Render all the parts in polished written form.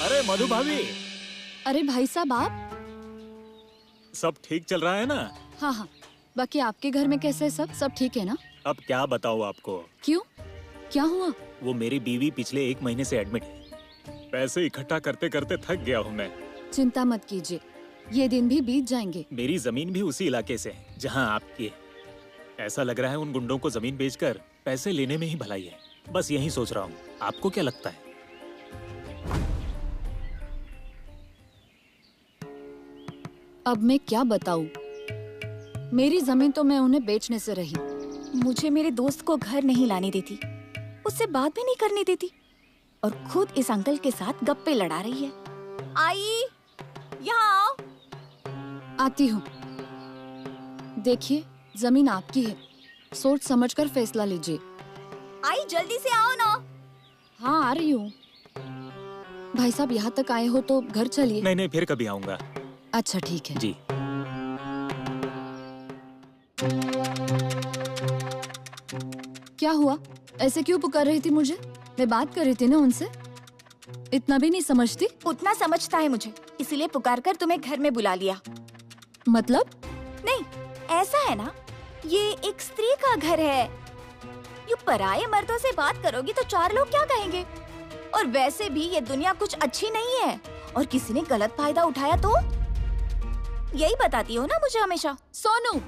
अरे मधु भाभी। अरे भाई साहब आप? सब ठीक चल रहा है ना? हाँ हाँ। बाकी आपके घर में कैसे है सब ठीक है ना? अब क्या बताऊँ आपको। क्यों, क्या हुआ? वो मेरी बीवी पिछले 1 महीने से एडमिट है। पैसे इकट्ठा करते करते थक गया हूँ मैं। चिंता मत कीजिए, ये दिन भी बीत जाएंगे। मेरी जमीन भी उसी इलाके से है जहाँ आपकी है। ऐसा लग रहा है उन गुंडों को जमीन बेचकर पैसे लेने में ही भलाई है। बस यही सोच रहा हूँ, आपको क्या लगता है? अब मैं क्या बताऊं? मेरी जमीन तो मैं उन्हें बेचने से रही। मुझे मेरे दोस्त को घर नहीं लाने देती, उससे बात भी नहीं करने देती, और खुद इस अंकल के साथ गप्पे लड़ा रही है। आई, यहाँ आओ। आती हूँ। देखिए, जमीन आपकी है, सोच समझकर फैसला लीजिए। आई जल्दी से आओ ना। हाँ आ रही हूँ। भाई साहब यहाँ तक आए हो तो घर चलिए। नहीं, फिर कभी आऊंगा। अच्छा ठीक है जी। क्या हुआ, ऐसे क्यों पुकार रही थी मुझे? मैं बात कर रही थी ना उनसे। इतना भी नहीं समझती? उतना समझता है मुझे, इसीलिए पुकार कर तुम्हें घर में बुला लिया। मतलब? नहीं, ऐसा है ना, ये एक स्त्री का घर है। यू पराये मर्दों से बात करोगी तो 4 लोग क्या कहेंगे? और वैसे भी ये दुनिया कुछ अच्छी नहीं है, और किसी ने गलत फायदा उठाया तो यही बताती हो ना मुझे हमेशा। सोनू,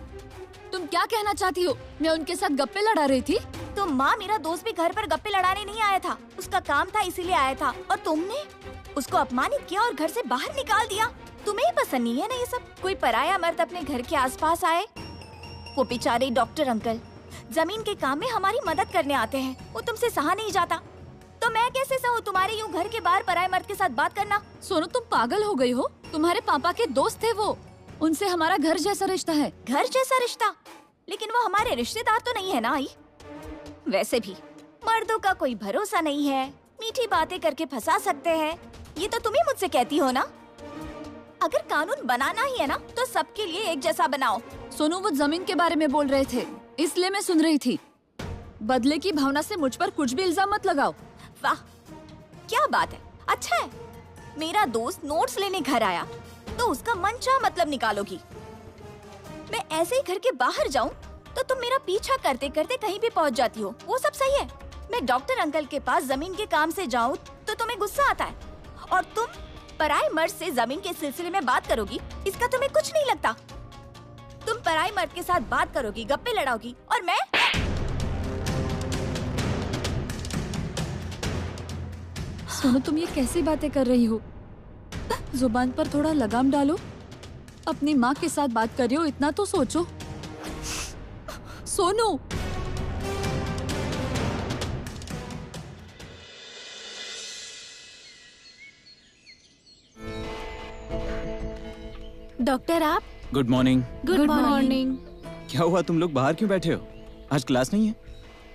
तुम क्या कहना चाहती हो? मैं उनके साथ गप्पे लड़ा रही थी। तो माँ, मेरा दोस्त भी घर पर गप्पे लड़ाने नहीं आया था, उसका काम था इसीलिए आया था, और तुमने उसको अपमानित किया और घर से बाहर निकाल दिया। तुम्हें ही पसंद नहीं है ना ये सब? कोई पराया मर्द अपने घर के आसपास आए। वो बेचारे डॉक्टर अंकल जमीन के काम में हमारी मदद करने आते हैं, वो तुमसे सहा नहीं जाता, तो मैं कैसे सहूँ तुम्हारे यूँ घर के बाहर पराये मर्द के साथ बात करना? सोनू, तुम पागल हो गई हो? तुम्हारे पापा के दोस्त थे वो, उनसे हमारा घर जैसा रिश्ता है। घर जैसा रिश्ता? लेकिन वो हमारे रिश्तेदार तो नहीं है ना आई। वैसे भी मर्दों का कोई भरोसा नहीं है, मीठी बातें करके फंसा सकते हैं, ये तो तुम ही मुझसे कहती हो ना। अगर कानून बनाना ही है ना तो सबके लिए एक जैसा बनाओ। सोनू, वो जमीन के बारे में बोल रहे थे, इसलिए मैं सुन रही थी। बदले की भावना से मुझ पर कुछ भी इल्जाम मत लगाओ। वाह, क्या बात है। अच्छा है, मेरा दोस्त नोट्स लेने घर आया तो उसका मनचाहा मतलब निकालोगी। मैं ऐसे ही घर के बाहर जाऊं तो तुम मेरा पीछा करते करते कहीं भी पहुंच जाती हो, वो सब सही है। मैं डॉक्टर अंकल के पास जमीन के काम से जाऊं तो तुम्हें गुस्सा आता है, और तुम पराये मर्द से जमीन के सिलसिले में बात करोगी, इसका तुम्हें कुछ नहीं लगता। तुम पराये मर्द के साथ बात करोगी, गप्पे लड़ाओगी, और मैं सोनू, तुम ये कैसी बातें कर रही हो? जुबान पर थोड़ा लगाम डालो। अपनी माँ के साथ बात कर रही हो, इतना तो सोचो। सोनू, डॉक्टर आप? Good morning. Good morning. क्या हुआ, तुम लोग बाहर क्यों बैठे हो? आज क्लास नहीं है?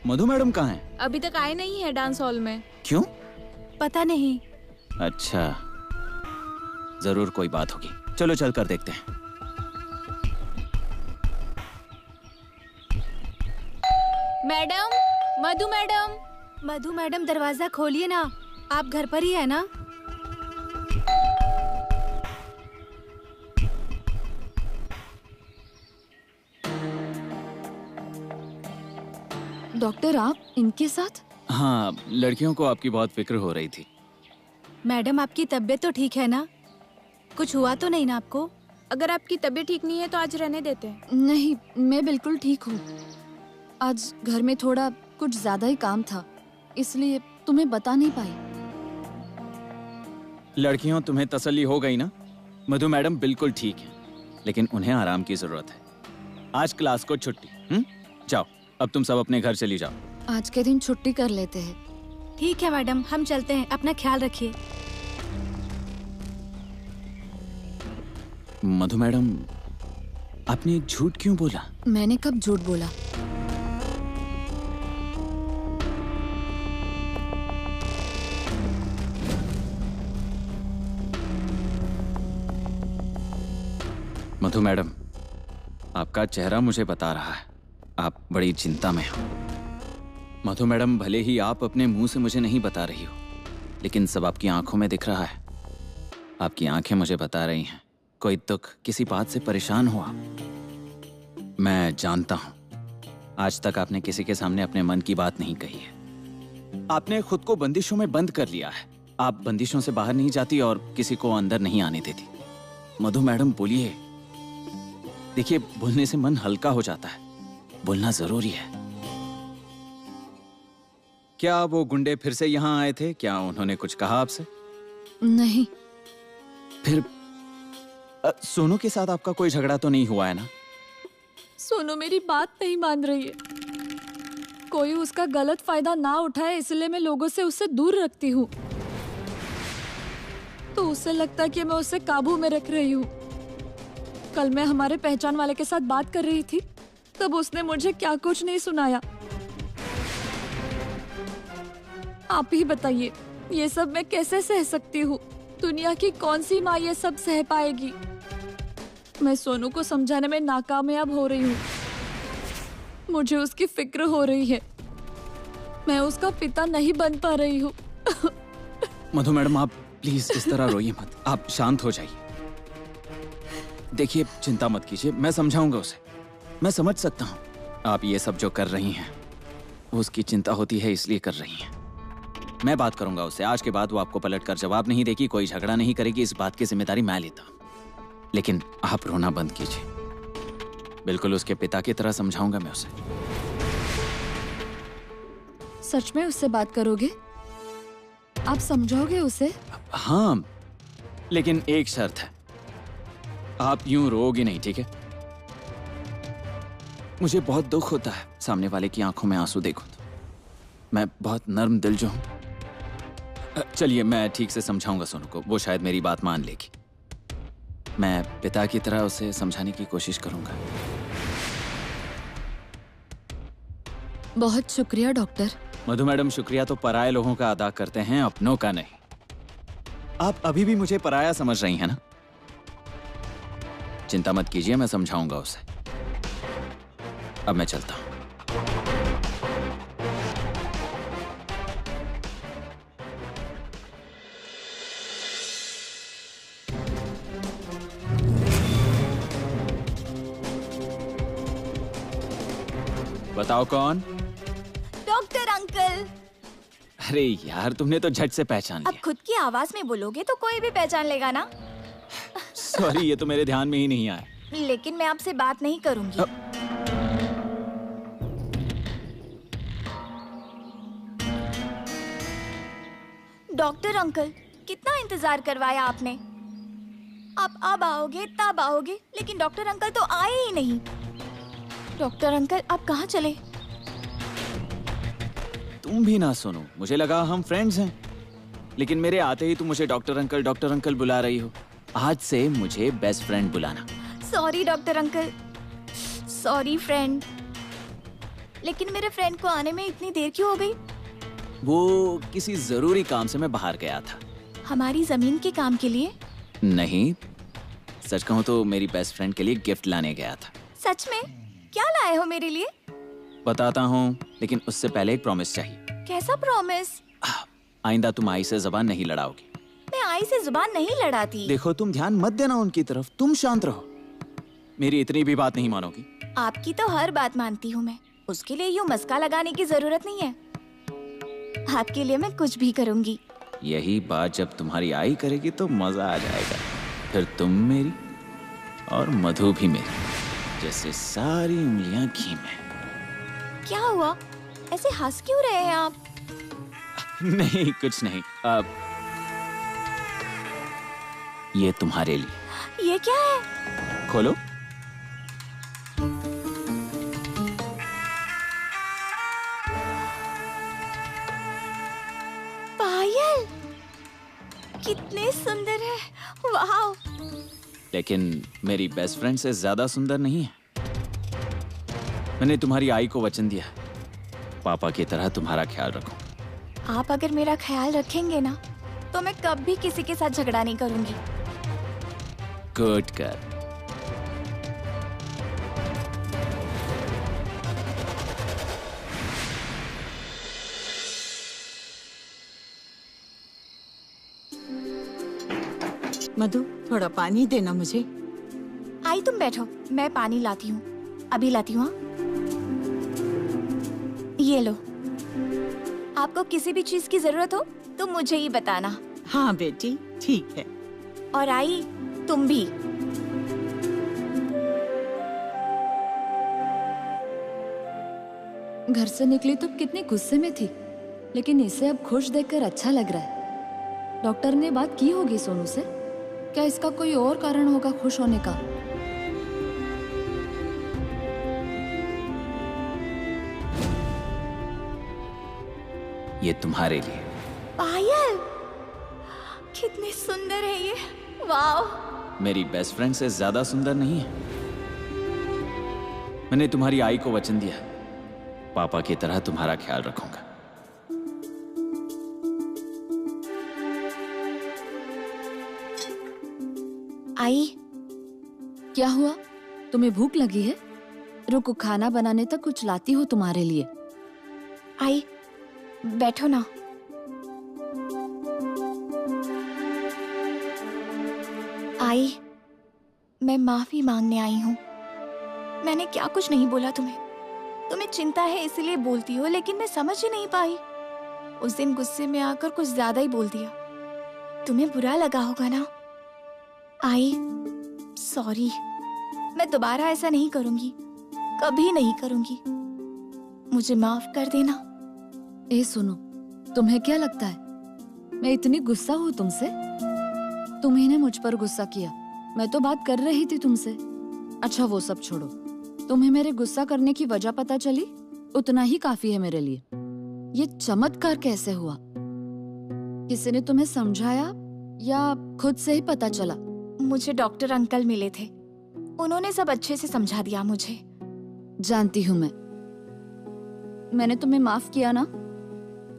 मधु मैडम कहाँ हैं? अभी तक आए नहीं है डांस हॉल में। क्यों? पता नहीं। अच्छा, जरूर कोई बात होगी। चलो चल कर देखते हैं। मैडम, मधु मैडम। मधु मैडम, दरवाजा खोलिए ना, आप घर पर ही है ना? डॉक्टर आप इनके साथ? हाँ, लड़कियों को आपकी बहुत फिक्र हो रही थी। मैडम, आपकी तबीयत तो ठीक है ना? कुछ हुआ तो नहीं ना आपको? अगर आपकी तबीयत ठीक नहीं है तो आज रहने देते हैं। नहीं, मैं बिल्कुल ठीक हूँ। आज घर में थोड़ा कुछ ज्यादा ही काम था, इसलिए तुम्हें बता नहीं पाई। लड़कियों, तुम्हें तसल्ली हो गई ना? मधु मैडम बिल्कुल ठीक है, लेकिन उन्हें आराम की जरूरत है। आज क्लास को छुट्टी। जाओ, अब तुम सब अपने घर चली जाओ। आज के दिन छुट्टी कर लेते हैं। ठीक है मैडम, हम चलते हैं, अपना ख्याल रखिए। मधु मैडम, आपने झूठ क्यों बोला? मैंने कब झूठ बोला? मधु मैडम, आपका चेहरा मुझे बता रहा है आप बड़ी चिंता में हो। मधु मैडम, भले ही आप अपने मुंह से मुझे नहीं बता रही हो, लेकिन सब आपकी आंखों में दिख रहा है। आपकी आंखें मुझे बता रही हैं कोई दुख, किसी बात से परेशान हो आप। मैं जानता हूं आज तक आपने किसी के सामने अपने मन की बात नहीं कही है। आपने खुद को बंदिशों में बंद कर लिया है। आप बंदिशों से बाहर नहीं जाती और किसी को अंदर नहीं आने देती। मधु मैडम बोलिए। देखिए, बोलने से मन हल्का हो जाता है, बोलना जरूरी है। क्या वो गुंडे फिर से यहाँ आए थे? क्या उन्होंने कुछ कहा आपसे? नहीं। फिर सोनू के साथ आपका कोई झगड़ा तो नहीं हुआ है ना? सोनू मेरी बात नहीं मान रही है। कोई उसका गलत फायदा ना उठाए इसलिए मैं लोगों से उससे दूर रखती हूँ। तो उसे लगता है कि मैं उसे काबू में रख रही हूँ। कल मैं हमारे पहचान वाले के साथ बात कर रही थी, तब उसने मुझे क्या कुछ नहीं सुनाया। आप ही बताइए, ये सब मैं कैसे सह सकती हूँ? दुनिया की कौन सी माँ ये सब सह पाएगी? मैं सोनू को समझाने में नाकामयाब हो रही हूँ। मुझे उसकी फिक्र हो रही है। मैं उसका पिता नहीं बन पा रही हूँ। मधु मैडम, आप प्लीज इस तरह रोइए मत। आप शांत हो जाइए। देखिए, चिंता मत कीजिए, मैं समझाऊंगा उसे। मैं समझ सकता हूँ आप ये सब जो कर रही हैं उसकी चिंता होती है इसलिए कर रही हैं। मैं बात करूंगा उससे। आज के बाद वो आपको पलट कर जवाब नहीं देगी, कोई झगड़ा नहीं करेगी। इस बात की जिम्मेदारी मैं लेता हूं। लेकिन आप रोना बंद कीजिए। बिल्कुल उसके पिता की तरह समझाऊंगा मैं उसे। सच में उससे बात करोगे? आप समझाओगे उसे? हाँ, लेकिन एक शर्त है। आप यूं रोओगे नहीं, ठीक है? मुझे बहुत दुख होता है सामने वाले की आंखों में आंसू देखो तो। मैं बहुत नर्म दिल जो हूं। चलिए, मैं ठीक से समझाऊंगा सोनू को, वो शायद मेरी बात मान लेगी। मैं पिता की तरह उसे समझाने की कोशिश करूंगा। बहुत शुक्रिया डॉक्टर। मधु मैडम, शुक्रिया तो पराये लोगों का अदा करते हैं, अपनों का नहीं। आप अभी भी मुझे पराया समझ रही हैं ना? चिंता मत कीजिए, मैं समझाऊंगा उसे। अब मैं चलता हूं। बताओ कौन? Doctor uncle. अरे यार, तुमने तो झट से पहचान अब लिया। खुद की आवाज में बोलोगे तो कोई भी पहचान लेगा ना। सॉरी, ये तो मेरे ध्यान में ही नहीं आया। लेकिन मैं आपसे बात नहीं करूंगी। डॉक्टर अंकल, कितना इंतजार करवाया आपने। आप अब आओगे तब आओगे, लेकिन डॉक्टर अंकल तो आए ही नहीं। डॉक्टर अंकल, आप कहाँ चले? तुम भी ना सुनो, मुझे लगा हम फ्रेंड्स हैं, लेकिन मेरे आते ही तुम मुझे डॉक्टर अंकल बुला रही हो। आज से मुझे बेस्ट फ्रेंड बुलाना। Sorry doctor uncle, sorry friend. लेकिन मेरे फ्रेंड को आने में इतनी देर क्यों हो गई? वो किसी जरूरी काम से मैं बाहर गया था। हमारी जमीन के काम के लिए? नहीं, सच कहूँ तो मेरी बेस्ट फ्रेंड के लिए गिफ्ट लाने गया था। सच में? क्या लाए हो मेरे लिए? बताता हूँ, लेकिन उससे पहले एक प्रॉमिस चाहिए। कैसा प्रॉमिस? आइंदा तुम आई से जबान नहीं लड़ाओगी। मैं आई से जुबान नहीं लड़ाती। देखो, तुम ध्यान मत देना उनकी तरफ, तुम शांत रहो। मेरी इतनी भी बात नहीं मानोगी? आपकी तो हर बात मानती हूँ मैं, उसके लिए यूँ मस्का लगाने की जरूरत नहीं है। आपके लिए मैं कुछ भी करूँगी। यही बात जब तुम्हारी आई करेगी तो मजा आ जाएगा। फिर तुम मेरी और मधु भी मेरी, जैसे सारी उंगलियां घी में। क्या हुआ? ऐसे हंस क्यों रहे हैं आप? नहीं, कुछ नहीं। अब ये तुम्हारे लिए। ये क्या है? खोलो। पायल, कितने सुंदर है। वाह। लेकिन मेरी बेस्ट फ्रेंड से ज्यादा सुंदर नहीं है। मैंने तुम्हारी आई को वचन दिया, पापा की तरह तुम्हारा ख्याल रखूं। आप अगर मेरा ख्याल रखेंगे ना, तो मैं कभी किसी के साथ झगड़ा नहीं करूंगी। Good girl. मधु, थोड़ा पानी देना मुझे। आई तुम बैठो, मैं पानी लाती हूँ, अभी लाती हूँ। हाँ? ये लो। आपको किसी भी चीज की जरूरत हो तो मुझे ही बताना। हाँ बेटी, ठीक है। और आई, तुम भी। घर से निकली तो कितने गुस्से में थी, लेकिन इसे अब खुश देखकर अच्छा लग रहा है। डॉक्टर ने बात की होगी सोनू से। क्या इसका कोई और कारण होगा खुश होने का? ये तुम्हारे लिए। पायल, कितने सुंदर है ये। वाह। मेरी बेस्ट फ्रेंड से ज्यादा सुंदर नहीं है। मैंने तुम्हारी आई को वचन दिया, पापा की तरह तुम्हारा ख्याल रखूंगा। आई, क्या हुआ? तुम्हें भूख लगी है? रुको, खाना बनाने तक कुछ लाती हो तुम्हारे लिए। आई, बैठो ना। आई, मैं माफी मांगने आई हूँ। मैंने क्या कुछ नहीं बोला तुम्हें। तुम्हें चिंता है इसलिए बोलती हो, लेकिन मैं समझ ही नहीं पाई। उस दिन गुस्से में आकर कुछ ज्यादा ही बोल दिया। तुम्हें बुरा लगा होगा ना। आई, सॉरी। मैं दोबारा ऐसा नहीं करूंगी, कभी नहीं करूंगी। मुझे माफ कर देना। ए सुनो, तुम्हें क्या लगता है मैं इतनी गुस्सा हूँ तुमसे? तुम्ही ने मुझ पर गुस्सा किया, मैं तो बात कर रही थी तुमसे। अच्छा वो सब छोड़ो, तुम्हें मेरे गुस्सा करने की वजह पता चली? उतना ही काफी है मेरे लिए। ये चमत्कार कैसे हुआ? किसी ने तुम्हें समझाया या खुद से ही पता चला? मुझे डॉक्टर अंकल मिले थे, उन्होंने सब अच्छे से समझा दिया मुझे। जानती हूँ मैंने तुम्हें माफ किया ना,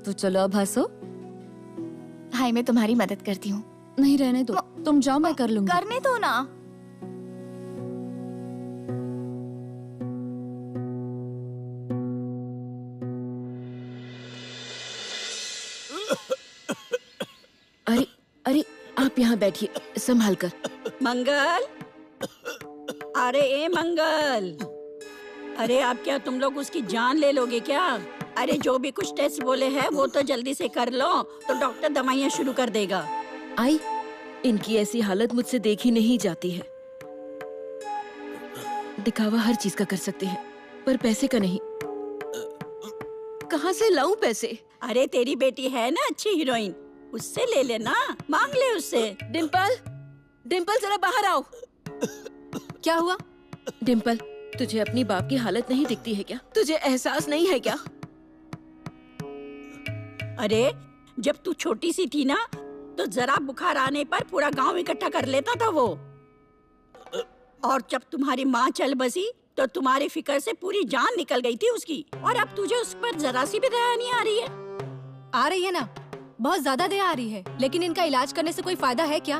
तो चलो अब हंसो। हाय, मैं तुम्हारी मदद करती हूँ। नहीं, रहने दो, तुम जाओ, मैं कर लूंगी। करने दो ना। अरे अरे, आप यहाँ बैठिए, संभाल कर। मंगल, अरे ए मंगल, अरे आप क्या तुम लोग उसकी जान ले लोगे क्या? अरे जो भी कुछ टेस्ट बोले हैं वो तो जल्दी से कर लो, तो डॉक्टर दवाइयाँ शुरू कर देगा। आई, इनकी ऐसी हालत मुझसे देखी नहीं जाती है। दिखावा हर चीज का कर सकते हैं, पर पैसे का नहीं। कहाँ से लाऊं पैसे? अरे तेरी बेटी है ना अच्छी हीरोइन, उससे ले लेना, मांग ले उससे। डिम्पल, डिम्पल जरा बाहर आओ। क्या हुआ? डिम्पल, तुझे अपनी बाप की हालत नहीं दिखती है क्या? तुझे एहसास नहीं है क्या? अरे जब तू छोटी सी थी ना, तो जरा बुखार आने पर पूरा गांव इकट्ठा कर लेता था वो। और जब तुम्हारी माँ चल बसी तो तुम्हारी फिक्र से पूरी जान निकल गई थी उसकी, और अब तुझे उस पर जरा सी भी दया नहीं आ रही है। आ रही है ना, बहुत ज्यादा दया आ रही है, लेकिन इनका इलाज करने से कोई फायदा है क्या?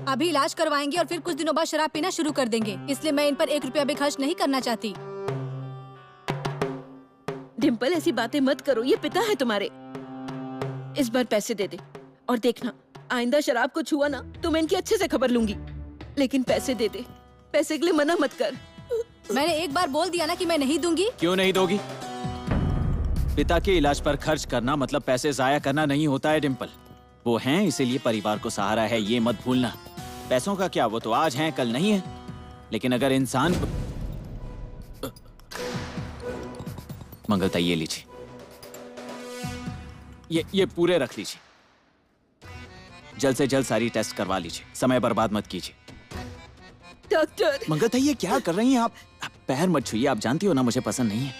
अभी इलाज करवाएंगे और फिर कुछ दिनों बाद शराब पीना शुरू कर देंगे, इसलिए मैं इन पर 1 रुपया भी खर्च नहीं करना चाहती। डिम्पल, ऐसी बातें मत करो, ये पिता है तुम्हारे। इस बार पैसे दे दे, और देखना आइंदा शराब को छुआ ना तो मैं इनकी अच्छे से खबर लूंगी। लेकिन पैसे दे दे, पैसे के लिए मना मत कर। मैंने एक बार बोल दिया ना कि मैं नहीं दूंगी। क्यों नहीं दोगी? पिता के इलाज पर खर्च करना मतलब पैसे जाया करना नहीं होता है डिम्पल। वो हैं इसीलिए परिवार को सहारा है, ये मत भूलना। पैसों का क्या, वो तो आज हैं कल नहीं है। लेकिन अगर इंसान मंगलता, ये लीजिए, ये पूरे रख लीजिए। जल्द से जल्द सारी टेस्ट करवा लीजिए, समय बर्बाद मत कीजिए। डॉक्टर, मंगलता, ये क्या कर रही हैं आप? पैर मत छुइए, आप जानती हो ना मुझे पसंद नहीं है।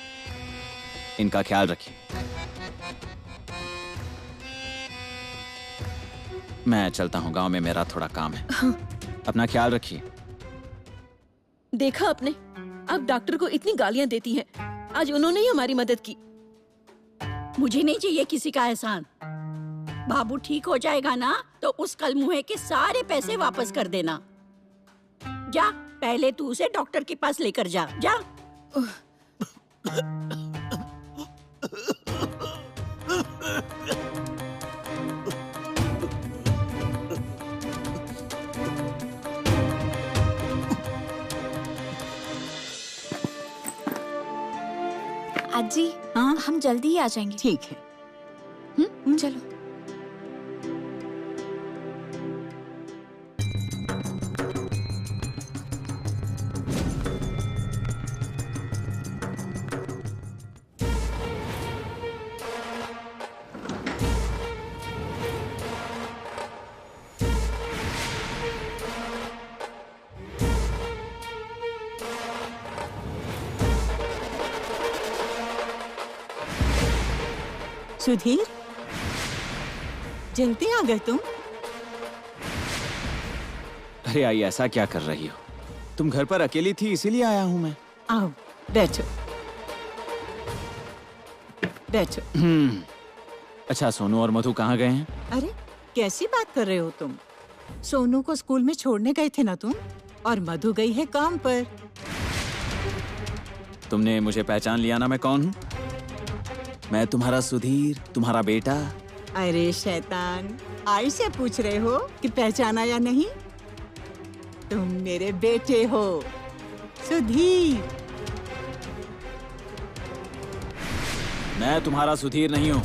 इनका ख्याल रखिए। मैं चलता हूँ, गांव में मेरा थोड़ा काम है। हाँ। अपना ख्याल रखिए। देखा आपने, आप डॉक्टर को इतनी गालियां देती हैं, आज उन्होंने ही हमारी मदद की। मुझे नहीं चाहिए किसी का एहसान। बाबू ठीक हो जाएगा ना तो उस कलमुहे के सारे पैसे वापस कर देना। जा, पहले तू उसे डॉक्टर के पास लेकर जा। जा। अजी हाँ हम जल्दी ही आ जाएंगे। ठीक है। चलो। सुधीर, जल्दी आ गए तुम। अरे आई, ऐसा क्या कर रही हो? तुम घर पर अकेली थी इसीलिए आया हूं मैं। आओ बैठो बैठो। अच्छा, सोनू और मधु कहाँ गए हैं? अरे कैसी बात कर रहे हो तुम? सोनू को स्कूल में छोड़ने गए थे ना तुम, और मधु गई है काम पर। तुमने मुझे पहचान लिया ना मैं कौन हूँ? मैं तुम्हारा सुधीर, तुम्हारा बेटा। अरे शैतान, आई से पूछ रहे हो कि पहचाना या नहीं? तुम मेरे बेटे हो सुधीर। मैं तुम्हारा सुधीर नहीं हूँ।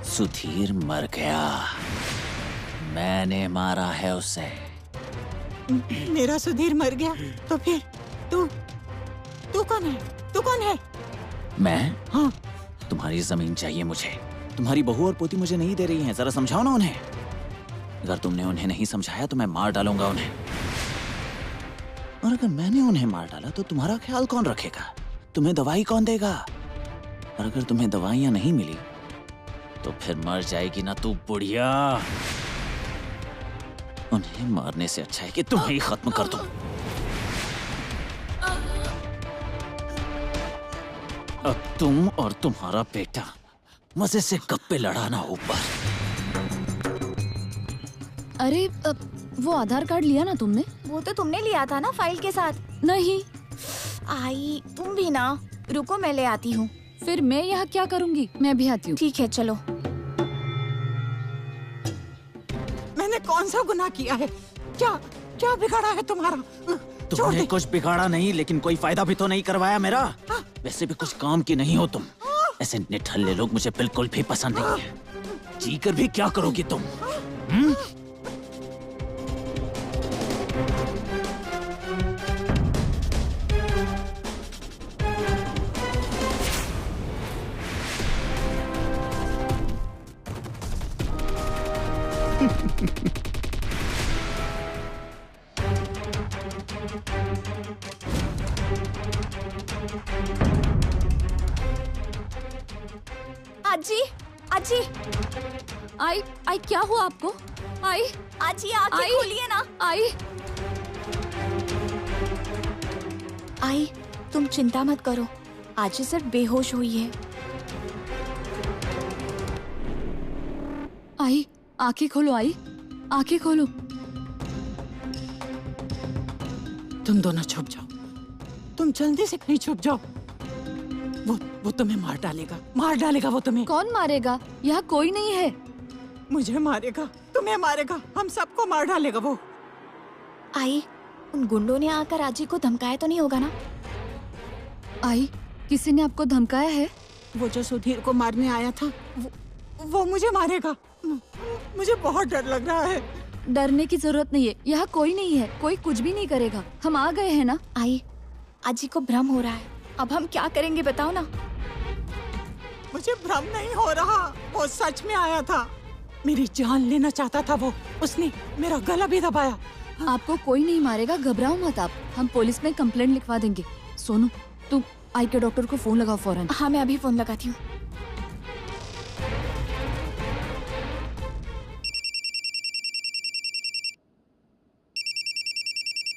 सुधीर मर गया, मैंने मारा है उसे। मेरा सुधीर मर गया तो फिर तू कौन है? तू कौन है? मैं? हाँ। तुम्हारी जमीन चाहिए मुझे। तुम्हारी बहू और पोती मुझे नहीं दे रही हैं, जरा समझाओ ना उन्हें। अगर तुमने उन्हें नहीं समझाया तो मैं मार डालूंगा उन्हें। और अगर मैंने उन्हें मार डाला तो तुम्हारा ख्याल कौन रखेगा? तुम्हें दवाई कौन देगा? और अगर तुम्हें दवाइयां नहीं मिली तो फिर मर जाएगी ना तू बुढ़िया। उन्हें मारने से अच्छा है कि तुम्हें ही खत्म कर दूं। अब तुम और तुम्हारा बेटा मजे से गप्पे लड़ाना ऊपर। अरे वो आधार कार्ड लिया ना तुमने? वो तो तुमने लिया था ना फाइल के साथ। नहीं। आई तुम भी ना, रुको मैं ले आती हूँ। फिर मैं यहाँ क्या करूँगी? मैं भी आती हूँ। ठीक है चलो। मैंने कौन सा गुनाह किया है? क्या क्या बिगाड़ा है तुम्हारा? तुमने कुछ बिगाड़ा नहीं, लेकिन कोई फायदा भी तो नहीं करवाया मेरा। वैसे भी कुछ काम की नहीं हो तुम। ऐसे निठल्ले लोग मुझे बिल्कुल भी पसंद नहीं है। जी कर भी क्या करोगी तुम? आजी आजी आई क्या हुआ आपको? आई आजी आंखें आई। खोलिए ना। आई आई तुम चिंता मत करो, आजी सिर्फ बेहोश हुई है। आई आंखें खोलो, आई आंखें खोलो। तुम दोनों छुप जाओ, तुम जल्दी से कहीं छुप जाओ। वो तुम्हें मार डालेगा वो तुम्हें। कौन मारेगा? यहाँ कोई नहीं है। मुझे मारेगा, तुम्हें मारेगा, हम सबको मार डालेगा वो। आई उन गुंडों ने आकर आजी को धमकाया तो नहीं होगा ना? आई किसी ने आपको धमकाया है? वो जो सुधीर को मारने आया था वो मुझे मारेगा। मुझे बहुत डर लग रहा है। डरने की जरूरत नहीं है, यहाँ कोई नहीं है, कोई कुछ भी नहीं करेगा। हम आ गए हैं ना। आई आजी को भ्रम हो रहा है, अब हम क्या करेंगे बताओ ना। मुझे भ्रम नहीं हो रहा, वो सच में आया था। मेरी जान लेना चाहता था वो। उसने मेरा गला भी दबाया। आपको कोई नहीं मारेगा, घबराओ मत आप। हम पुलिस में कंप्लेंट लिखवा देंगे। सोनू तुम आई के डॉक्टर को फोन लगाओ फौरन। हाँ मैं अभी फोन लगाती हूँ।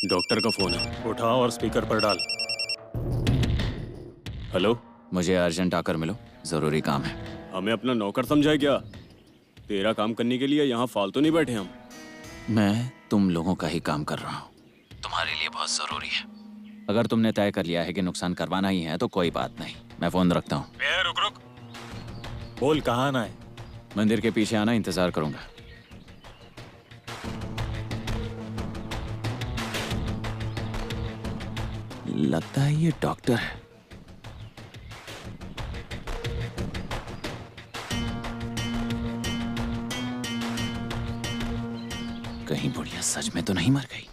डॉक्टर का फोन है, उठा और स्पीकर पर डाल। हेलो, मुझे अर्जेंट आकर मिलो, जरूरी काम है। हमें अपना नौकर समझा है क्या? तेरा काम करने के लिए यहाँ फालतू नहीं बैठे हम। मैं तुम लोगों का ही काम कर रहा हूँ, तुम्हारे लिए बहुत जरूरी है। अगर तुमने तय कर लिया है कि नुकसान करवाना ही है तो कोई बात नहीं, मैं फोन रखता हूँ। रुक बोल, कहाँ आना है? मंदिर के पीछे आना, इंतजार करूंगा। लगता है ये डॉक्टर है। कहीं बुढ़िया सच में तो नहीं मर गई।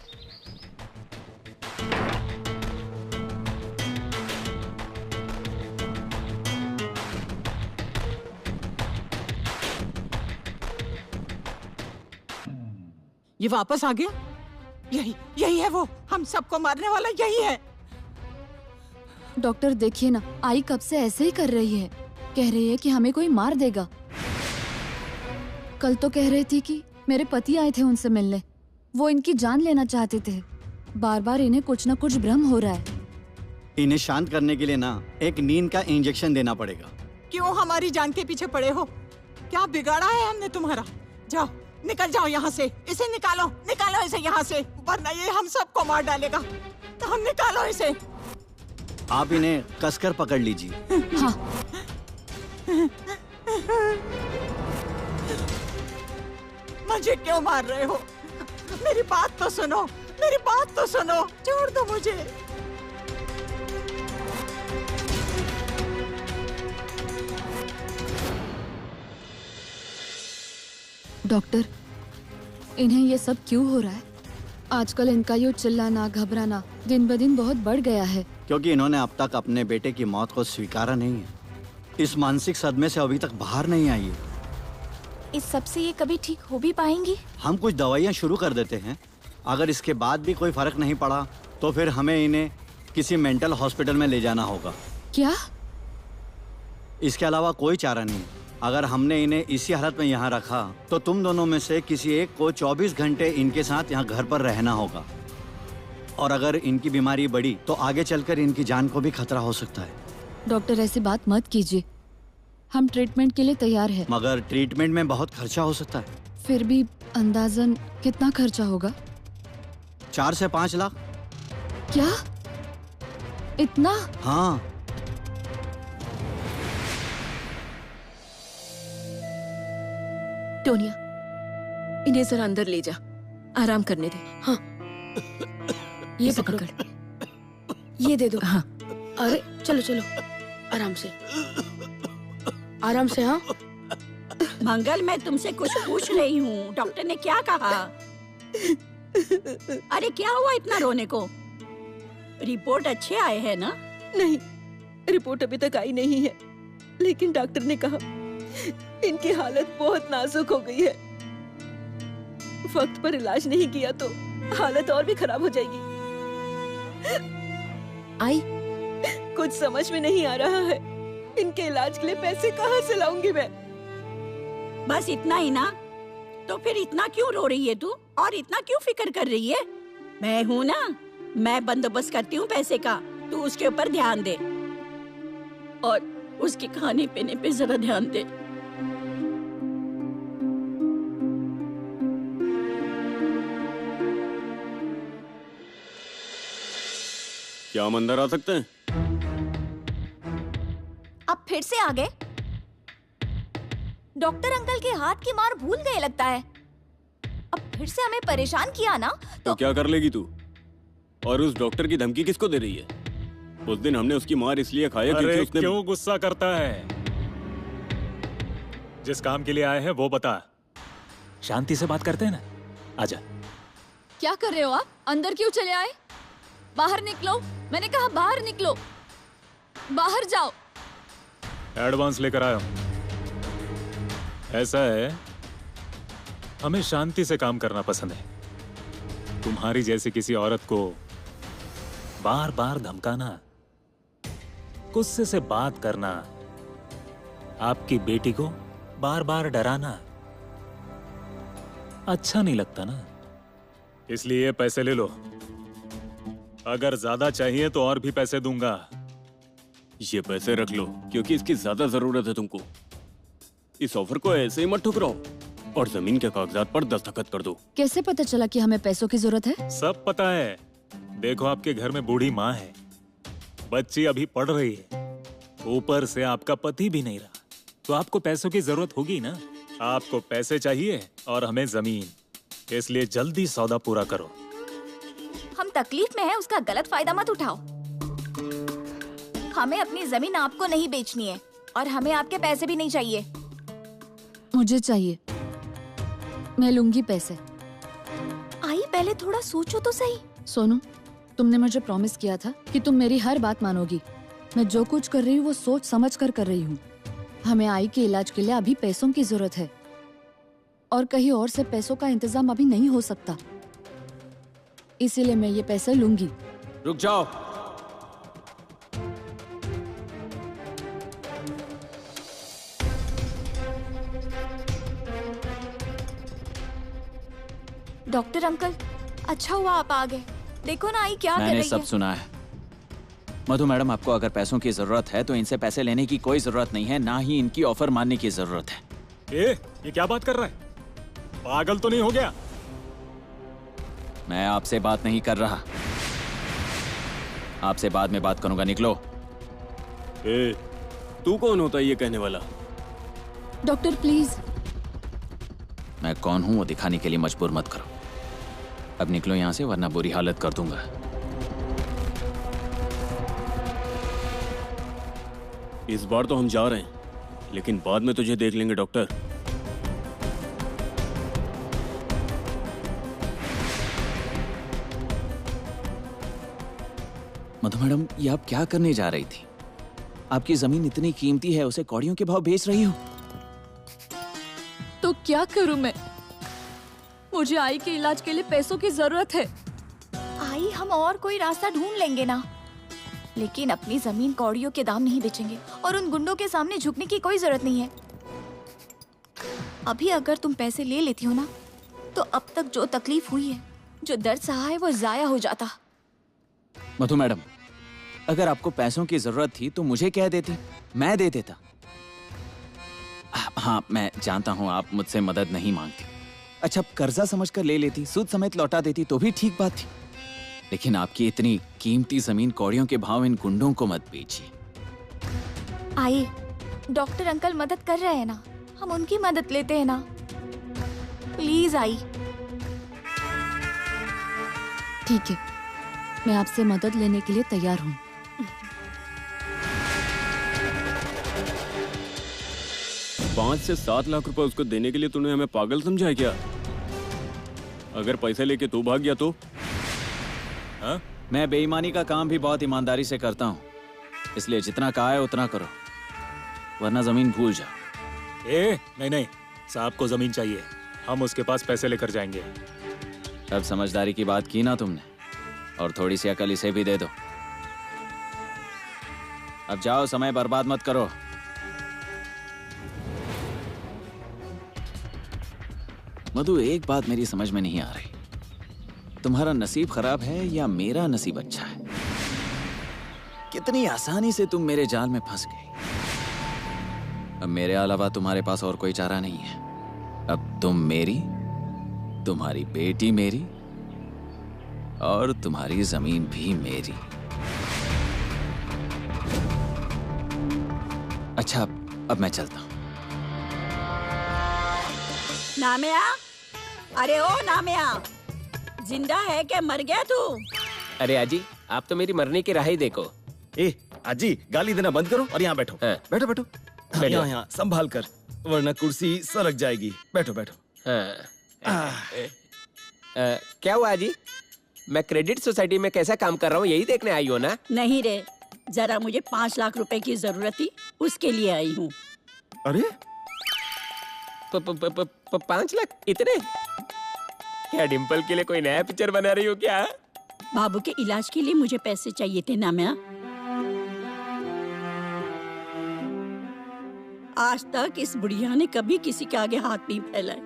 ये वापस आ गया। यही है वो, हम सबको मारने वाला यही है। डॉक्टर देखिए ना, आई कब से ऐसे ही कर रही है। कह रही है कि हमें कोई मार देगा। कल तो कह रही थी कि मेरे पति आए थे उनसे मिलने, वो इनकी जान लेना चाहते थे। बार बार इन्हें कुछ न कुछ भ्रम हो रहा है। इन्हें शांत करने के लिए ना एक नींद का इंजेक्शन देना पड़ेगा। क्यों हमारी जान के पीछे पड़े हो? क्या बिगाड़ा है हमने तुम्हारा? जाओ, निकल जाओ यहाँ से। इसे निकालो, निकालो इसे यहाँ से, वरना ये हम सबको मार डालेगा। तो हम निकालो इसे। आप इन्हें कसकर पकड़ लीजिए। हाँ। मुझे क्यों मार रहे हो? मेरी बात तो सुनो, मेरी बात तो सुनो। छोड़ दो मुझे। डॉक्टर, इन्हें ये सब क्यों हो रहा है? आजकल इनका ये चिल्लाना, घबराना दिन ब दिन बहुत बढ़ गया है। क्योंकि इन्होंने अब तक अपने बेटे की मौत को स्वीकारा नहीं है। इस मानसिक सदमे से अभी तक बाहर नहीं आई है। इस सब से ये कभी ठीक हो भी पाएंगी? हम कुछ दवाइयाँ शुरू कर देते हैं। अगर इसके बाद भी कोई फर्क नहीं पड़ा तो फिर हमें इन्हें किसी मेंटल हॉस्पिटल में ले जाना होगा। क्या? इसके अलावा कोई चारा नहीं। अगर हमने इन्हें इसी हालत में यहाँ रखा तो तुम दोनों में से किसी एक को 24 घंटे इनके साथ यहाँ घर पर रहना होगा। और अगर इनकी बीमारी बढ़ी तो आगे चलकर इनकी जान को भी खतरा हो सकता है। डॉक्टर, ऐसी बात मत कीजिए। हम ट्रीटमेंट के लिए तैयार हैं। मगर ट्रीटमेंट में बहुत खर्चा हो सकता है। फिर भी अंदाजन कितना खर्चा होगा? 4 से 5 लाख। क्या? इतना? हाँ। टोनिया, इन्हें जरा अंदर ले जा, आराम करने दे। हाँ, ये पकड़, ये दे दो। हाँ। अरे चलो चलो, आराम से, आराम से। हाँ मंगल, मैं तुमसे कुछ पूछ रही हूँ। डॉक्टर ने क्या कहा? अरे क्या हुआ इतना रोने को? रिपोर्ट अच्छे आए हैं ना? नहीं, रिपोर्ट अभी तक आई नहीं है, लेकिन डॉक्टर ने कहा इनकी हालत बहुत नाजुक हो गई है। वक्त पर इलाज नहीं किया तो हालत और भी खराब हो जाएगी। आई, कुछ समझ में नहीं आ रहा है। इनके इलाज के लिए पैसे कहाँ से लाऊंगी मैं? बस इतना ही ना? तो फिर इतना क्यों रो रही है तू? और इतना क्यों फिक्र कर रही है? मैं हूँ ना, मैं बंदोबस्त करती हूँ पैसे का। तू उसके ऊपर ध्यान दे और उसके खाने पीने पे जरा ध्यान दे। क्या हम अंदर आ सकते हैं? अब फिर से आ गए? डॉक्टर अंकल के हाथ की मार भूल गए लगता है। अब फिर से हमें परेशान किया ना तो क्या कर लेगी तू? और उस डॉक्टर की धमकी किसको दे रही है? उस दिन हमने उसकी मार इसलिए खाया क्योंकि उसने... क्यों गुस्सा करता है? जिस काम के लिए आए हैं वो बता। शांति से बात करते हैं ना। आजा। क्या कर रहे हो आप? अंदर क्यों चले आए? बाहर निकलो, मैंने कहा बाहर निकलो। बाहर जाओ। एडवांस लेकर आया हूं। ऐसा है, हमें शांति से काम करना पसंद है। तुम्हारी जैसी किसी औरत को बार बार धमकाना, गुस्से से बात करना, आपकी बेटी को बार बार डराना अच्छा नहीं लगता ना। इसलिए पैसे ले लो। अगर ज्यादा चाहिए तो और भी पैसे दूंगा। ये पैसे रख लो क्योंकि इसकी ज्यादा जरूरत है तुमको। इस ऑफर को ऐसे ही मत ठुकराओ और जमीन के कागजात पर दस्तखत कर दो। कैसे पता चला कि हमें पैसों की जरूरत है? सब पता है। देखो, आपके घर में बूढ़ी माँ है, बच्ची अभी पढ़ रही है, ऊपर से आपका पति भी नहीं रहा, तो आपको पैसों की जरूरत होगी ना। आपको पैसे चाहिए और हमें जमीन, इसलिए जल्दी सौदा पूरा करो। हम तकलीफ में हैं, उसका गलत फायदा मत उठाओ। हमें अपनी जमीन आपको नहीं बेचनी है और हमें आपके पैसे भी नहीं चाहिए। मुझे चाहिए, मैं लूंगी पैसे। आई पहले थोड़ा सोचो तो सही। सोनू, तुमने मुझे प्रॉमिस किया था कि तुम मेरी हर बात मानोगी। मैं जो कुछ कर रही हूँ वो सोच समझ कर रही हूँ। हमें आई के इलाज के लिए अभी पैसों की जरूरत है और कहीं और से पैसों का इंतजाम अभी नहीं हो सकता, इसीलिए मैं ये पैसे लूंगी। रुक जाओ। डॉक्टर अंकल, अच्छा हुआ आप आ गए। देखो ना आई क्या कर मैंने रही सब है। सुना है। मधु मैडम, आपको अगर पैसों की जरूरत है तो इनसे पैसे लेने की कोई जरूरत नहीं है, ना ही इनकी ऑफर मानने की जरूरत है। ये क्या बात कर रहा है? पागल तो नहीं हो गया? मैं आपसे बात नहीं कर रहा, आपसे बाद में बात करूंगा। निकलो। तू कौन होता है ये कहने वाला? Doctor please. मैं कौन हूं वो दिखाने के लिए मजबूर मत करो। अब निकलो यहां से, वरना बुरी हालत कर दूंगा। इस बार तो हम जा रहे हैं, लेकिन बाद में तुझे देख लेंगे डॉक्टर। मधु मैडम, ये आप क्या करने जा रही थी? आपकी जमीन इतनी कीमती है, उसे कौड़ियों के भाव बेच रही हो। तो क्या करूं मैं? मुझे आई के इलाज के लिए पैसों की जरूरत है। आई हम और कोई रास्ता ढूंढ लेंगे ना, लेकिन अपनी जमीन कौड़ियों के दाम नहीं बेचेंगे और उन गुंडों के सामने झुकने की कोई जरूरत नहीं है। अभी अगर तुम पैसे ले लेती हो ना, तो अब तक जो तकलीफ हुई है, जो दर्द सहा है, वो जाया हो जाता। मधु मैडम, अगर आपको पैसों की जरूरत थी तो मुझे कह देती, मैं दे देता। हाँ, मैं जानता हूँ आप मुझसे मदद नहीं मांगती। अच्छा, कर्जा समझकर ले लेती, सूद समेत लौटा देती तो भी ठीक बात थी, लेकिन आपकी इतनी कीमती जमीन कौड़ियों के भाव इन गुंडों को मत बेचिए। आई, डॉक्टर अंकल मदद कर रहे हैं ना, हम उनकी मदद लेते हैं ना। Please I. ठीक है, मैं आपसे मदद लेने के लिए तैयार हूँ। $5 से 7 लाख रुपए उसको देने के लिए तूने हमें पागल समझा है क्या? अगर पैसे लेके तू भाग गया तो? हाँ? मैं बेईमानी का काम भी बहुत ईमानदारी से करता हूँ, इसलिए जितना कहा है उतना करो, वरना जमीन भूल जाओ। नहीं, साहब को जमीन चाहिए, हम उसके पास पैसे लेकर जाएंगे। अब समझदारी की बात की ना तुमने, और थोड़ी सी अकल इसे भी दे दो। अब जाओ, समय बर्बाद मत करो। मधु, एक बात मेरी समझ में नहीं आ रही, तुम्हारा नसीब खराब है या मेरा नसीब अच्छा है? कितनी आसानी से तुम मेरे जाल में फंस गई। अब मेरे अलावा तुम्हारे पास और कोई चारा नहीं है। अब तुम मेरी, तुम्हारी बेटी मेरी, और तुम्हारी जमीन भी मेरी। अच्छा, अब मैं चलता हूं। नामिया, अरे ओ नामिया, जिंदा है क्या, मर गया तू? अरे आजी, आप तो मेरी मरने की राह ही देखो। आजी, गाली देना बंद करो और यहाँ बैठो। हाँ। बैठो बैठो, यहाँ संभाल कर, वरना कुर्सी सरक जाएगी। बैठो बैठो। क्या हुआ आजी? मैं क्रेडिट सोसाइटी में कैसा काम कर रहा हूँ यही देखने आई हो ना? नहीं रे, जरा मुझे 5 लाख रुपए की जरूरत थी, उसके लिए आई हूँ। अरे 5 लाख? इतने? क्या डिम्पल के लिए कोई नया पिक्चर बना रही हो क्या? बाबू के इलाज के लिए मुझे पैसे चाहिए थे नामिया। आज तक इस बुढ़िया ने कभी किसी के आगे हाथ नहीं फैलाए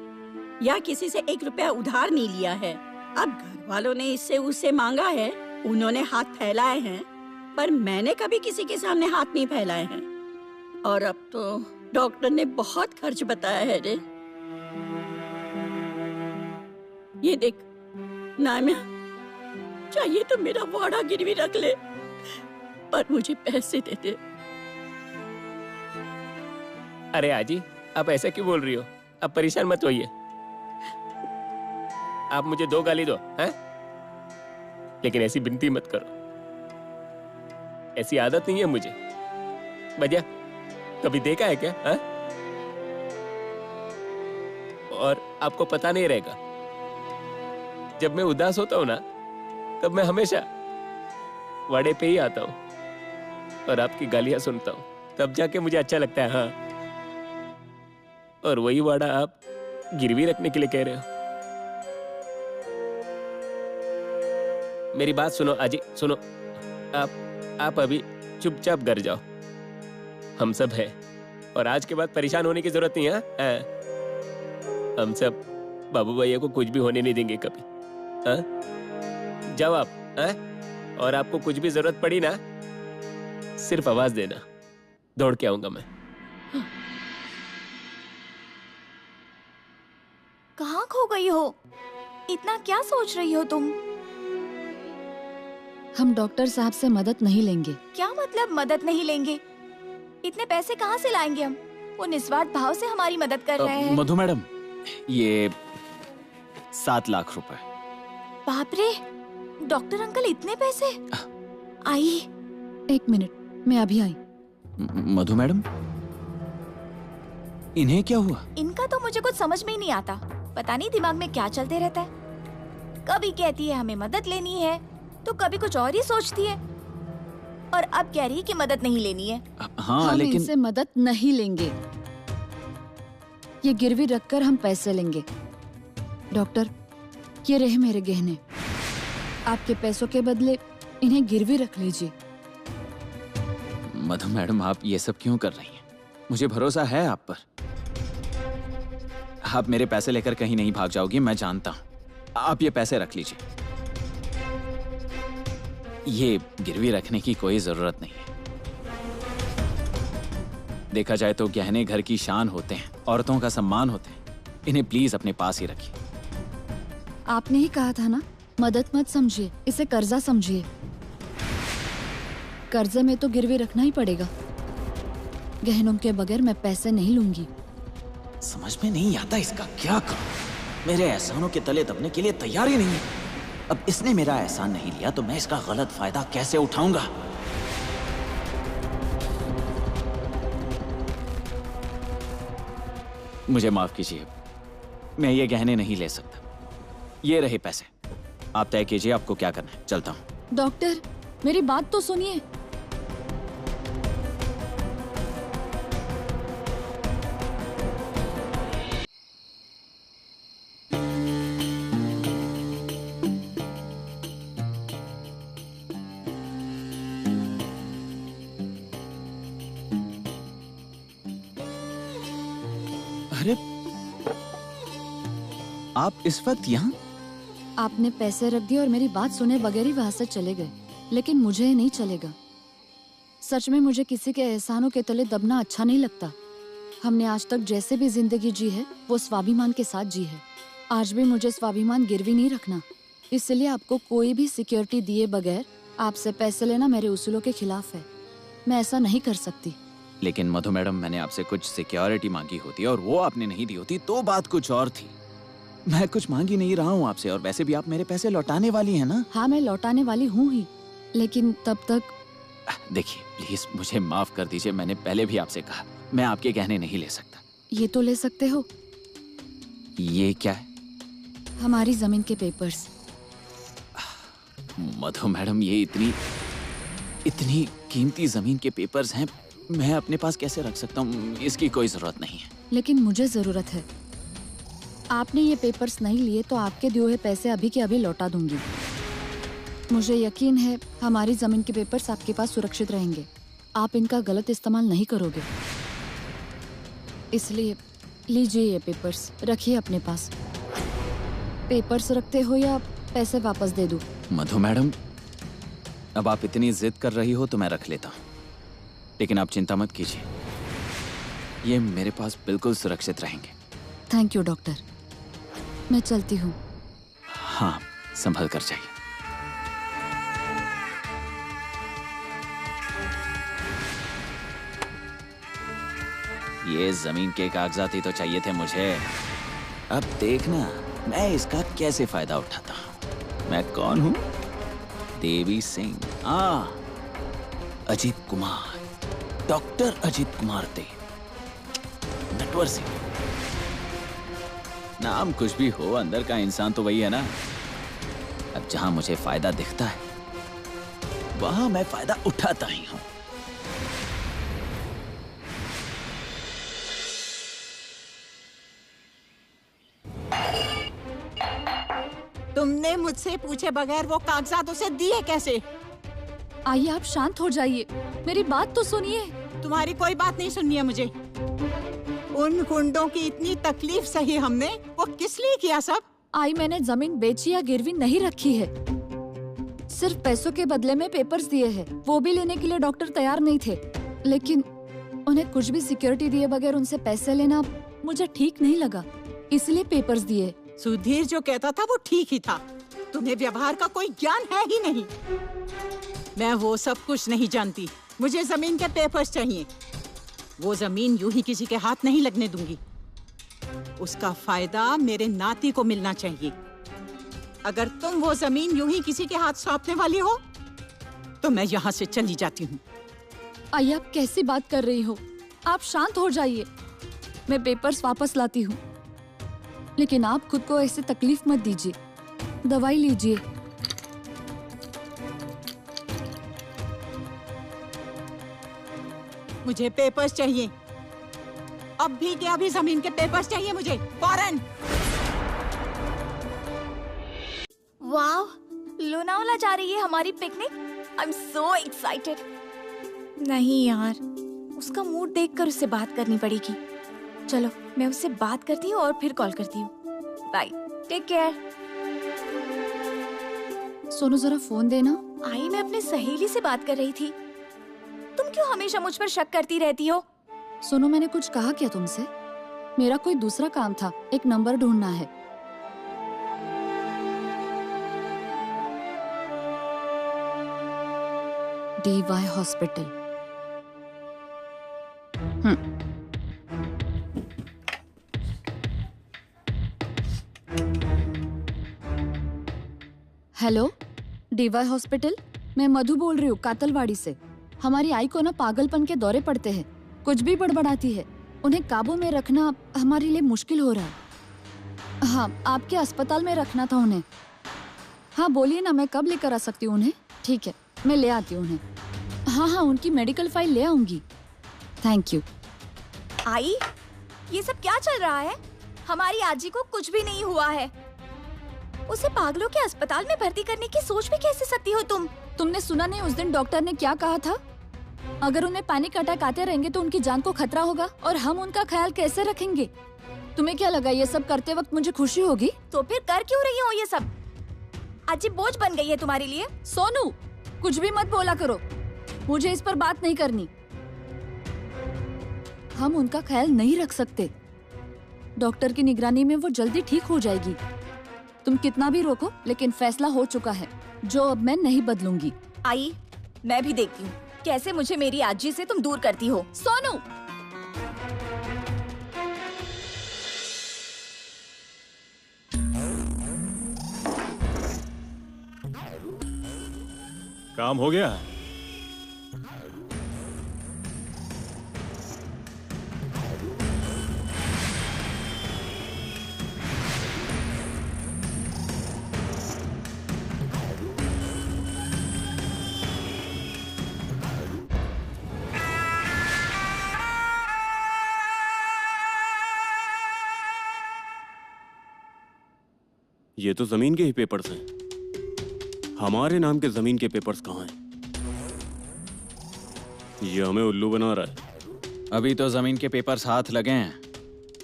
या किसी से 1 रुपया उधार नहीं लिया है। अब घर वालों ने इससे उससे मांगा है, उन्होंने हाथ फैलाए हैं, पर मैंने कभी किसी के सामने हाथ नहीं फैलाए हैं। और अब तो डॉक्टर ने बहुत खर्च बताया है रे। ये देख नामिया, चाहिए तो मेरा वाड़ा गिरवी रख ले, पर मुझे पैसे दे दे। अरे आजी, आप ऐसा क्यों बोल रही हो? अब परेशान मत होइए, आप मुझे 2 गाली दो, हैं? लेकिन ऐसी विनती मत करो। ऐसी आदत नहीं है मुझे। भैया कभी देखा है क्या? हा? और आपको पता नहीं रहेगा, जब मैं उदास होता हूँ ना, तब मैं हमेशा वाड़े पे ही आता हूँ और आपकी गालियां सुनता हूँ, तब जाके मुझे अच्छा लगता है। हाँ, और वही वाड़ा आप गिरवी रखने के लिए कह रहे हो। मेरी बात सुनो अजी, सुनो। आप अभी चुपचाप घर जाओ, हम सब है, और आज के बाद परेशान होने की जरूरत नहीं है। हम सब बाबू भैया को कुछ भी होने नहीं देंगे कभी। जाओ आप। और आपको कुछ भी जरूरत पड़ी ना, सिर्फ आवाज देना, दौड़ के आऊंगा मैं। कहाँ खो गई हो? इतना क्या सोच रही हो तुम? हम डॉक्टर साहब से मदद नहीं लेंगे। क्या मतलब मदद नहीं लेंगे? इतने पैसे कहाँ से लाएंगे हम? वो निस्वार्थ भाव से हमारी मदद कर रहे हैं। मधु मैडम, ये 7 लाख रुपए। बाप रे, डॉक्टर अंकल इतने पैसे? आई, 1 मिनट, मैं अभी आई। मधु मैडम, इन्हें क्या हुआ? इनका तो मुझे कुछ समझ में ही नहीं आता। पता नहीं दिमाग में क्या चलते रहता है। कभी कहती है हमें मदद लेनी है, तो कभी कुछ और ही सोचती है, और अब कह रही है कि मदद नहीं लेनी है। हाँ, हम लेकिन इनसे मदद नहीं लेंगे। ये गिरवी रखकर हम पैसे लेंगे। डॉक्टर, ये रहे मेरे गहने, आपके पैसों के बदले इन्हें गिरवी रख लीजिए। मधु मैडम, आप ये सब क्यों कर रही हैं? मुझे भरोसा है आप पर। आप मेरे पैसे लेकर कहीं नहीं भाग जाओगी, मैं जानता हूं। आप ये पैसे रख लीजिए। ये गिरवी रखने की कोई जरूरत नहीं है। देखा जाए तो गहने घर की शान होते हैं, औरतों का सम्मान होते हैं। इन्हें प्लीज अपने पास ही रखिए। आपने ही कहा था ना, मदद मत समझिए, इसे कर्जा समझिए। कर्जे में तो गिरवी रखना ही पड़ेगा। गहनों के बगैर मैं पैसे नहीं लूंगी। समझ में नहीं आता इसका क्या करूं। मेरे एहसानों के तले दबने के लिए तैयार ही नहीं है। अब इसने मेरा एहसान नहीं लिया तो मैं इसका गलत फायदा कैसे उठाऊंगा? मुझे माफ कीजिए, मैं ये गहने नहीं ले सकता। ये रहे पैसे, आप तय कीजिए आपको क्या करना है। चलता हूँ। डॉक्टर, मेरी बात तो सुनिए। अरे, आप इस वक्त यहाँ? आपने पैसे रख दिए और मेरी बात सुने बगैर ही वहां से चले गए, लेकिन मुझे ये नहीं चलेगा। सच में मुझे किसी के एहसानों के तले दबना अच्छा नहीं लगता। हमने आज तक जैसे भी जिंदगी जी है वो स्वाभिमान के साथ जी है। आज भी मुझे स्वाभिमान गिरवी नहीं रखना, इसलिए आपको कोई भी सिक्योरिटी दिए बगैर आपसे पैसे लेना मेरे उसूलों के खिलाफ है। मैं ऐसा नहीं कर सकती। लेकिन मधु मैडम, मैंने आपसे कुछ सिक्योरिटी मांगी होती और वो आपने नहीं दी होती तो बात कुछ और थी। मैं कुछ मांगी नहीं रहा हूँ आपसे, और वैसे भी आप मेरे पैसे लौटाने वाली हैं ना? हाँ, मैं लौटाने वाली हूँ ही, लेकिन तब तक। देखिए प्लीज मुझे माफ कर दीजिए, मैंने पहले भी आपसे कहा मैं आपके गहने नहीं ले सकता। ये तो ले सकते हो। ये क्या है? हमारी जमीन के पेपर्स। मधु मैडम, ये इतनी कीमती जमीन के पेपर्स हैं, मैं अपने पास कैसे रख सकता हूँ? इसकी कोई जरूरत नहीं है। लेकिन मुझे जरूरत है। आपने ये पेपर्स नहीं लिए तो आपके दिए हुए पैसे अभी के अभी लौटा दूंगी। मुझे यकीन है हमारी जमीन के पेपर्स आपके पास सुरक्षित रहेंगे। आप इनका गलत इस्तेमाल नहीं करोगे, इसलिए लीजिए ये पेपर्स, रखिए अपने पास। पेपर्स रखते हो या पैसे वापस दे दूं? मधु मैडम, अब आप इतनी जिद कर रही हो तो मैं रख लेता हूँ, लेकिन आप चिंता मत कीजिए, ये मेरे पास बिल्कुल सुरक्षित रहेंगे। थैंक यू डॉक्टर, मैं चलती हूँ। हाँ, संभल कर जाइए। ये जमीन के कागजात ही तो चाहिए थे मुझे। अब देखना मैं इसका कैसे फायदा उठाता हूँ। मैं कौन हूँ? देवी सिंह। अजीत कुमार, डॉक्टर अजीत कुमार थे, नटवर सिंह। नाम कुछ भी हो, अंदर का इंसान तो वही है ना। अब जहां मुझे फायदा दिखता है वहां मैं फायदा उठाता ही हूं। तुमने मुझसे पूछे बगैर वो कागजात उसे दिए कैसे? आइए आप शांत हो जाइए, मेरी बात तो सुनिए। तुम्हारी कोई बात नहीं सुननी है मुझे। उन गुंडों की इतनी तकलीफ सही हमने, वो किस लिए किया सब? आई मैंने जमीन बेची या गिरवी नहीं रखी है, सिर्फ पैसों के बदले में पेपर्स दिए हैं। वो भी लेने के लिए डॉक्टर तैयार नहीं थे, लेकिन उन्हें कुछ भी सिक्योरिटी दिए बगैर उनसे पैसे लेना मुझे ठीक नहीं लगा, इसलिए पेपर्स दिए। सुधीर जो कहता था वो ठीक ही था। तुम्हें व्यवहार का कोई ज्ञान है ही नहीं। मैं वो सब कुछ नहीं जानती। मुझे जमीन के पेपर्स चाहिए। वो जमीन यूं ही किसी के हाथ नहीं लगने दूंगी। उसका फायदा मेरे नाती को मिलना चाहिए। अगर तुम वो जमीन यूं ही किसी के हाथ सौंपने वाली हो तो मैं यहाँ से चली जाती हूँ। आई आप कैसी बात कर रही हो? आप शांत हो जाइए, मैं पेपर्स वापस लाती हूँ। लेकिन आप खुद को ऐसे तकलीफ मत दीजिए, दवाई लीजिए। मुझे पेपर्स चाहिए, अब भी के अभी जमीन के पेपर्स चाहिए मुझे, फौरन। वाव, लोनावला जा रही है हमारी picnic. I am so excited. नहीं यार, उसका मूड देखकर उससे बात करनी पड़ेगी। चलो मैं उससे बात करती हूँ और फिर कॉल करती हूँ। Bye, take care. सोनू जरा फोन देना। आई मैं अपने सहेली से बात कर रही थी। तुम क्यों हमेशा मुझ पर शक करती रहती हो? सोनू मैंने कुछ कहा क्या तुमसे? मेरा कोई दूसरा काम था, एक नंबर ढूंढना है। DY hospital. Hello, DY hospital, मैं मधु बोल रही हूँ कातलवाड़ी से। हमारी आई को ना पागलपन के दौरे पड़ते हैं, कुछ भी बड़बड़ाती है। उन्हें काबू में रखना हमारे लिए मुश्किल हो रहा है। हाँ, आपके अस्पताल में रखना था उन्हें। हाँ बोलिए ना, मैं कब लेकर आ सकती हूँ उन्हें? ठीक है, मैं ले आती हूँ उन्हें। हाँ, उनकी मेडिकल फाइल ले आऊंगी। Thank you. आई, ये सब क्या चल रहा है? हमारी आजी को कुछ भी नहीं हुआ है। उसे पागलों के अस्पताल में भर्ती करने की सोच भी कैसे सकती हो तुम? तुमने सुना नहीं उस दिन डॉक्टर ने क्या कहा था? अगर उन्हें पैनिक अटैक आते रहेंगे तो उनकी जान को खतरा होगा और हम उनका ख्याल कैसे रखेंगे? तुम्हें क्या लगा ये सब करते वक्त मुझे खुशी होगी? तो फिर कर क्यों रही हो ये सब? आजी बोझ बन गई है तुम्हारे लिए। सोनू, कुछ भी मत बोला करो, मुझे इस पर बात नहीं करनी। हम उनका ख्याल नहीं रख सकते। डॉक्टर की निगरानी में वो जल्दी ठीक हो जाएगी। तुम कितना भी रोको, लेकिन फैसला हो चुका है जो अब मैं नहीं बदलूंगी। आई, मैं भी देखती हूँ कैसे मुझे मेरी आजी से तुम दूर करती हो। सोनू, काम हो गया? ये तो जमीन के ही पेपर्स हैं। हमारे नाम के जमीन के पेपर्स कहाँ हैं? ये हमें उल्लू बना रहा है। अभी तो जमीन के पेपर्स हाथ लगे हैं,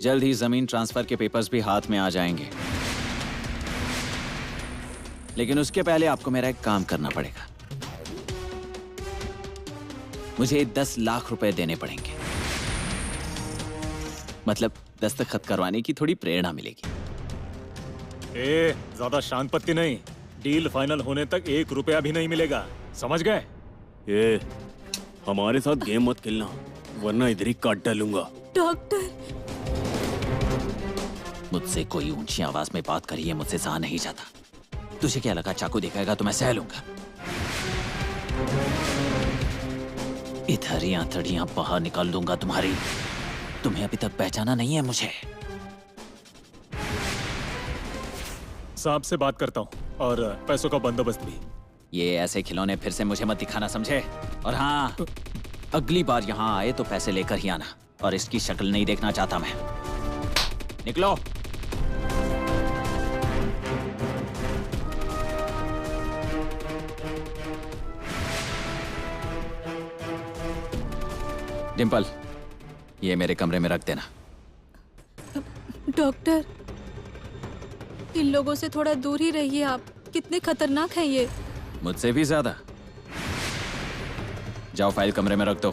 जल्द ही जमीन ट्रांसफर के पेपर्स भी हाथ में आ जाएंगे। लेकिन उसके पहले आपको मेरा एक काम करना पड़ेगा। मुझे 10 लाख रुपए देने पड़ेंगे। मतलब दस्तखत करवाने की थोड़ी प्रेरणा मिलेगी। ज्यादा शांत पत्ती नहीं। डील फाइनल होने तक 1 रुपया भी नहीं मिलेगा, समझ गए? हमारे साथ गेम मत खेलना, वरना इधर ही काट डालूंगा। डॉक्टर, मुझसे कोई ऊंची आवाज में बात करिए, मुझसे सहा नहीं जाता। तुझे क्या लगा चाकू दिखाएगा तो मैं सह लूंगा? इधर ही आंतड़ियां बाहर निकाल दूंगा तुम्हारी। तुम्हें अभी तक पहचाना नहीं है मुझे। साहब से बात करता हूँ और पैसों का बंदोबस्त भी। ये ऐसे खिलौने फिर से मुझे मत दिखाना, समझे? और हाँ, अगली बार यहाँ आए तो पैसे लेकर ही आना, और इसकी शक्ल नहीं देखना चाहता मैं। निकलो। डिम्पल, ये मेरे कमरे में रख देना। डॉक्टर, इन लोगों से थोड़ा दूर ही रहिए आप। कितने खतरनाक हैं ये। मुझसे भी ज्यादा। जाओ, फाइल कमरे में रख दो।